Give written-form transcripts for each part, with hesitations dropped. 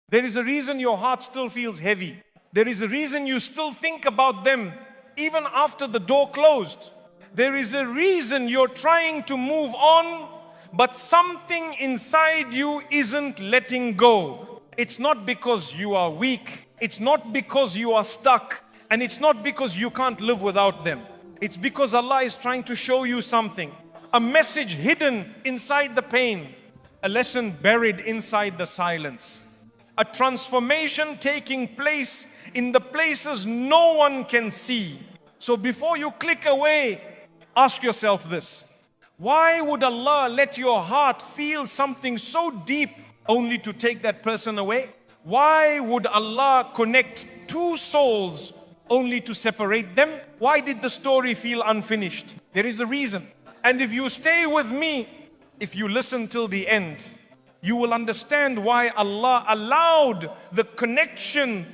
There is a reason your heart still feels heavy. There is a reason you still think about them even after the door closed. There is a reason you're trying to move on, but something inside you isn't letting go. It's not because you are weak. It's not because you are stuck. And it's not because you can't live without them. It's because Allah is trying to show you something. A message hidden inside the pain. A lesson buried inside the silence. A transformation taking place in the places no one can see. So before you click away, ask yourself this. Why would Allah let your heart feel something so deep only to take that person away? Why would Allah connect two souls only to separate them? Why did the story feel unfinished? There is a reason. And if you stay with me, if you listen till the end, you will understand why Allah allowed the connection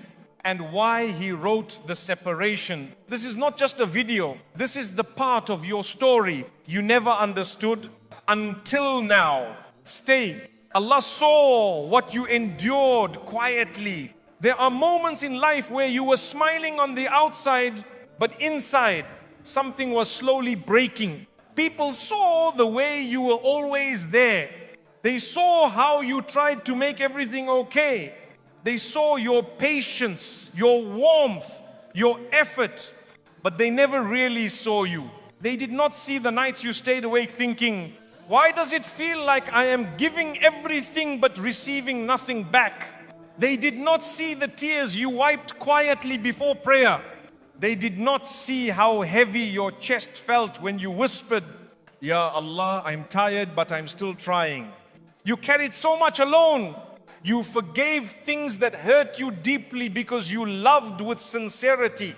and why He wrote the separation. This is not just a video. This is the part of your story you never understood until now. Stay. Allah saw what you endured quietly. There are moments in life where you were smiling on the outside, but inside something was slowly breaking. People saw the way you were always there. They saw how you tried to make everything okay. They saw your patience, your warmth, your effort, but they never really saw you. They did not see the nights you stayed awake thinking, why does it feel like I am giving everything but receiving nothing back? They did not see the tears you wiped quietly before prayer. They did not see how heavy your chest felt when you whispered, Ya Allah, I'm tired but I'm still trying. You carried so much alone. You forgave things that hurt you deeply because you loved with sincerity.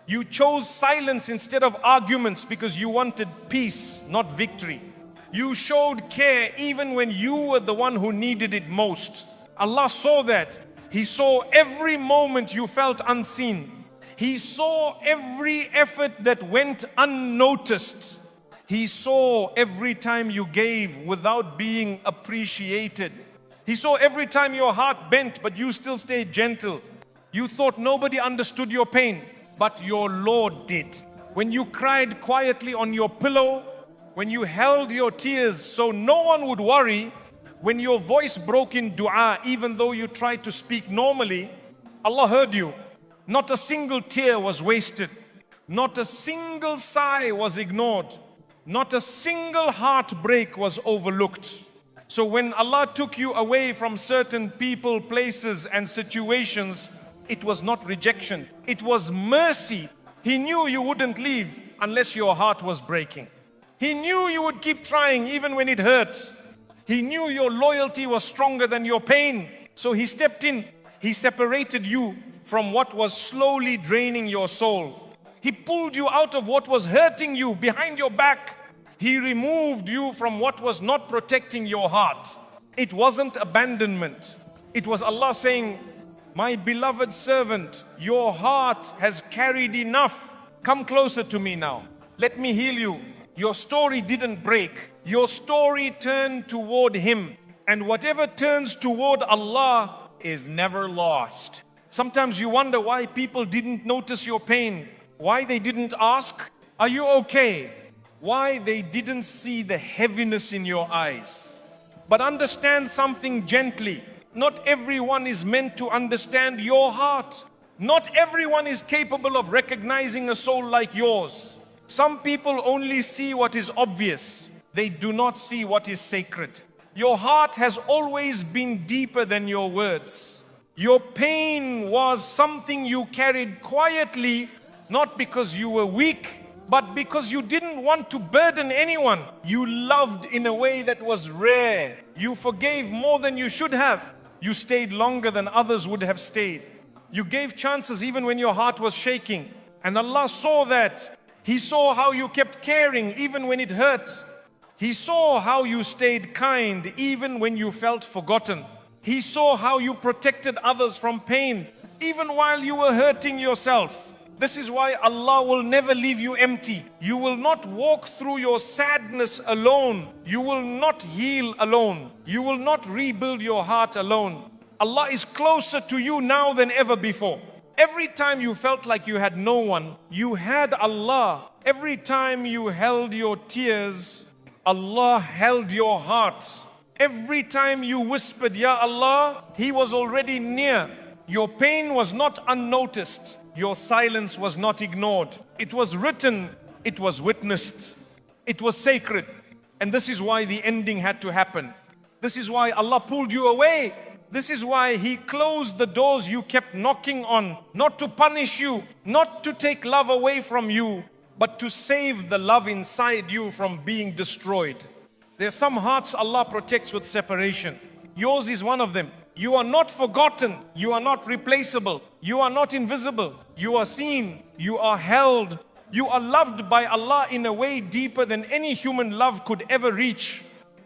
You chose silence instead of arguments because you wanted peace, not victory. You showed care even when you were the one who needed it most. Allah saw that. He saw every moment you felt unseen. He saw every effort that went unnoticed. He saw every time you gave without being appreciated. He saw every time your heart bent but you still stayed gentle. You thought nobody understood your pain, but your Lord did. When you cried quietly on your pillow, when you held your tears so no one would worry, when your voice broke in dua even though you tried to speak normally, Allah heard you. Not a single tear was wasted. Not a single sigh was ignored. Not a single heartbreak was overlooked. So when Allah took you away from certain people, places and situations, it was not rejection. It was mercy. He knew you wouldn't leave unless your heart was breaking. He knew you would keep trying even when it hurt. He knew your loyalty was stronger than your pain. So He stepped in. He separated you from what was slowly draining your soul. He pulled you out of what was hurting you behind your back. He removed you from what was not protecting your heart. It wasn't abandonment. It was Allah saying, my beloved servant, your heart has carried enough. Come closer to me now. Let me heal you. Your story didn't break. Your story turned toward Him. And whatever turns toward Allah is never lost. Sometimes you wonder why people didn't notice your pain. Why they didn't ask, are you okay? Why they didn't see the heaviness in your eyes. But understand something gently. Not everyone is meant to understand your heart. Not everyone is capable of recognizing a soul like yours. Some people only see what is obvious. They do not see what is sacred. Your heart has always been deeper than your words. Your pain was something you carried quietly, not because you were weak, but because you didn't want to burden anyone. You loved in a way that was rare. You forgave more than you should have. You stayed longer than others would have stayed. You gave chances even when your heart was shaking. And Allah saw that. He saw how you kept caring even when it hurt. He saw how you stayed kind even when you felt forgotten. He saw how you protected others from pain even while you were hurting yourself. This is why Allah will never leave you empty. You will not walk through your sadness alone. You will not heal alone. You will not rebuild your heart alone. Allah is closer to you now than ever before. Every time you felt like you had no one, you had Allah. Every time you held your tears, Allah held your heart. Every time you whispered, Ya Allah, He was already near. Your pain was not unnoticed. Your silence was not ignored. It was written, it was witnessed. It was sacred. And this is why the ending had to happen. This is why Allah pulled you away. This is why He closed the doors you kept knocking on, not to punish you, not to take love away from you, but to save the love inside you from being destroyed. There are some hearts Allah protects with separation. Yours is one of them. You are not forgotten. You are not replaceable. You are not invisible. You are seen. You are held. You are loved by Allah in a way deeper than any human love could ever reach.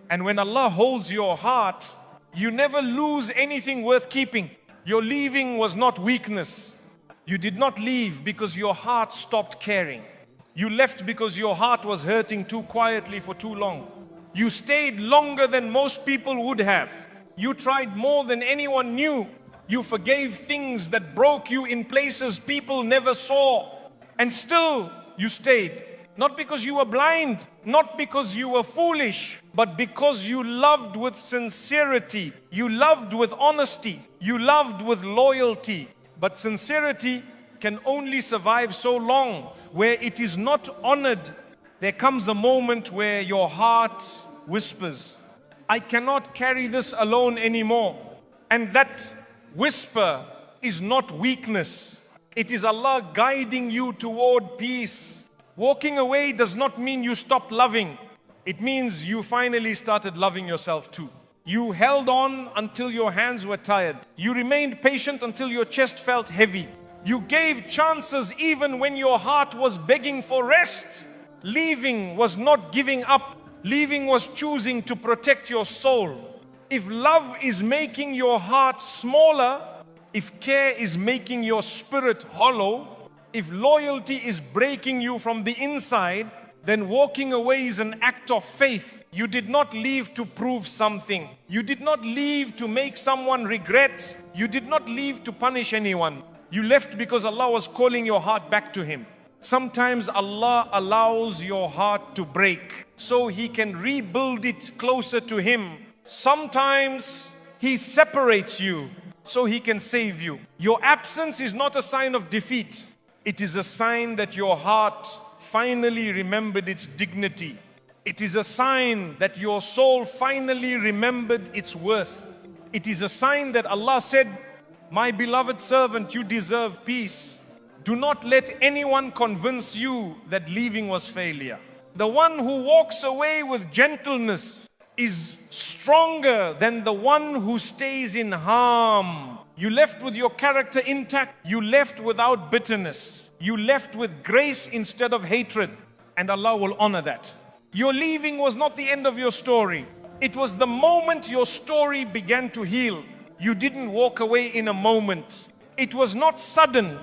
And when Allah holds your heart, you never lose anything worth keeping. Your leaving was not weakness. You did not leave because your heart stopped caring. You left because your heart was hurting too quietly for too long. You stayed longer than most people would have. You tried more than anyone knew. You forgave things that broke you in places people never saw. And still you stayed. Not because you were blind, not because you were foolish, but because you loved with sincerity. You loved with honesty. You loved with loyalty. But sincerity can only survive so long. Where it is not honored, there comes a moment where your heart whispers, I cannot carry this alone anymore. And that whisper is not weakness. It is Allah guiding you toward peace. Walking away does not mean you stopped loving. It means you finally started loving yourself too. You held on until your hands were tired. You remained patient until your chest felt heavy. You gave chances even when your heart was begging for rest. Leaving was not giving up. Leaving was choosing to protect your soul. If love is making your heart smaller, if care is making your spirit hollow, if loyalty is breaking you from the inside, then walking away is an act of faith. You did not leave to prove something. You did not leave to make someone regret. You did not leave to punish anyone. You left because Allah was calling your heart back to Him. Sometimes Allah allows your heart to break so He can rebuild it closer to Him. Sometimes He separates you so He can save you. Your absence is not a sign of defeat. It is a sign that your heart finally remembered its dignity. It is a sign that your soul finally remembered its worth. It is a sign that Allah said, my beloved servant, you deserve peace. Do not let anyone convince you that leaving was failure. The one who walks away with gentleness is stronger than the one who stays in harm. You left with your character intact. You left without bitterness. You left with grace instead of hatred. And Allah will honor that. Your leaving was not the end of your story. It was the moment your story began to heal. You didn't walk away in a moment. It was not sudden.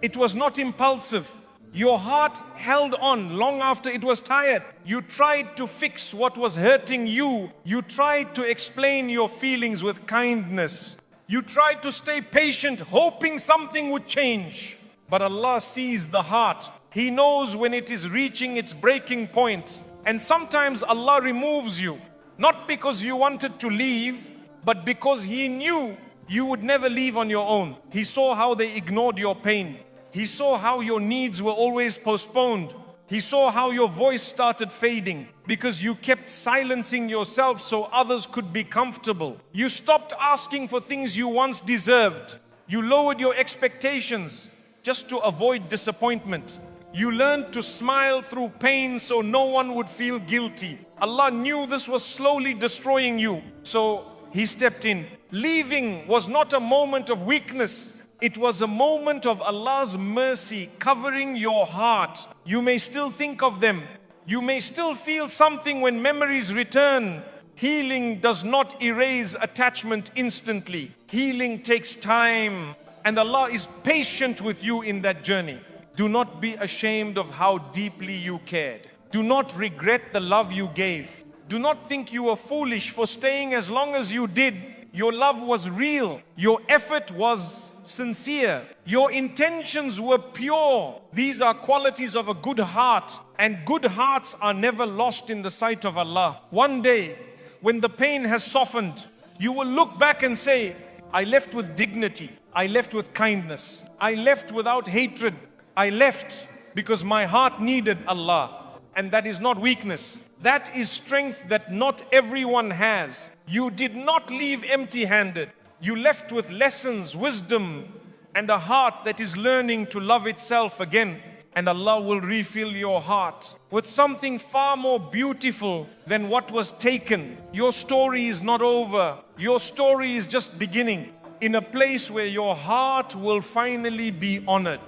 It was not impulsive. Your heart held on long after it was tired. You tried to fix what was hurting you. You tried to explain your feelings with kindness. You tried to stay patient, hoping something would change. But Allah sees the heart. He knows when it is reaching its breaking point. And sometimes Allah removes you, not because you wanted to leave, but because He knew you would never leave on your own. He saw how they ignored your pain. He saw how your needs were always postponed. He saw how your voice started fading because you kept silencing yourself so others could be comfortable. You stopped asking for things you once deserved. You lowered your expectations just to avoid disappointment. You learned to smile through pain so no one would feel guilty. Allah knew this was slowly destroying you, so He stepped in. Leaving was not a moment of weakness. It was a moment of Allah's mercy covering your heart. You may still think of them. You may still feel something when memories return. Healing does not erase attachment instantly. Healing takes time, and Allah is patient with you in that journey. Do not be ashamed of how deeply you cared. Do not regret the love you gave. Do not think you were foolish for staying as long as you did. Your love was real. Your effort was sincere. Your intentions were pure. These are qualities of a good heart, and good hearts are never lost in the sight of Allah. One day, when the pain has softened, you will look back and say, I left with dignity. I left with kindness. I left without hatred. I left because my heart needed Allah. And that is not weakness. That is strength that not everyone has. You did not leave empty-handed. You left with lessons, wisdom, and a heart that is learning to love itself again. And Allah will refill your heart with something far more beautiful than what was taken. Your story is not over. Your story is just beginning. In a place where your heart will finally be honored.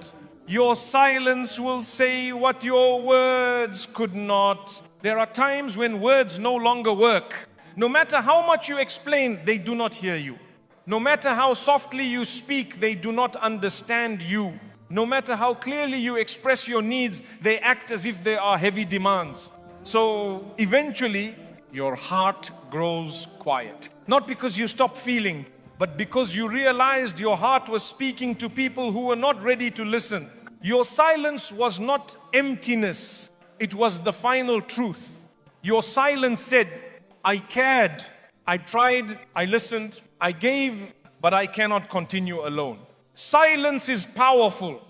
Your silence will say what your words could not. There are times when words no longer work. No matter how much you explain, they do not hear you. No matter how softly you speak, they do not understand you. No matter how clearly you express your needs, they act as if they are heavy demands. So eventually, your heart grows quiet. Not because you stop feeling, but because you realized your heart was speaking to people who were not ready to listen. Your silence was not emptiness. It was the final truth. Your silence said, I cared, I tried, I listened, I gave, but I cannot continue alone. Silence is powerful.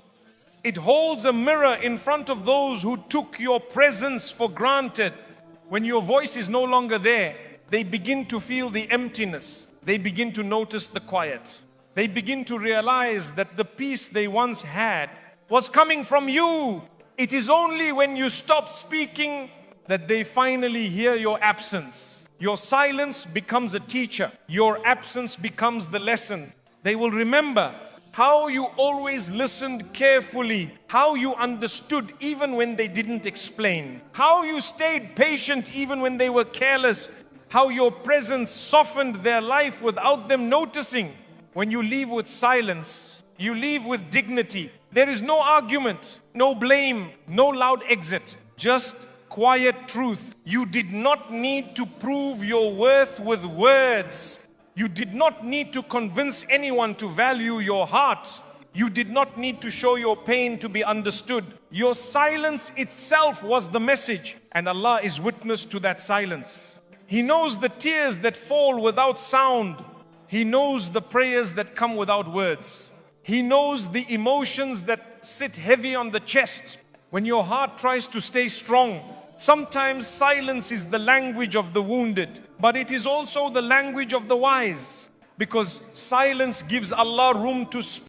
It holds a mirror in front of those who took your presence for granted. When your voice is no longer there, they begin to feel the emptiness. They begin to notice the quiet. They begin to realize that the peace they once had was coming from you. It is only when you stop speaking that they finally hear your absence. Your silence becomes a teacher. Your absence becomes the lesson. They will remember how you always listened carefully, how you understood even when they didn't explain, how you stayed patient even when they were careless, how your presence softened their life without them noticing. When you leave with silence, you leave with dignity. There is no argument, no blame, no loud exit, just quiet truth. You did not need to prove your worth with words. You did not need to convince anyone to value your heart. You did not need to show your pain to be understood. Your silence itself was the message, and Allah is witness to that silence. He knows the tears that fall without sound. He knows the prayers that come without words. He knows the emotions that sit heavy on the chest when your heart tries to stay strong. Sometimes silence is the language of the wounded, but it is also the language of the wise, because silence gives Allah room to speak.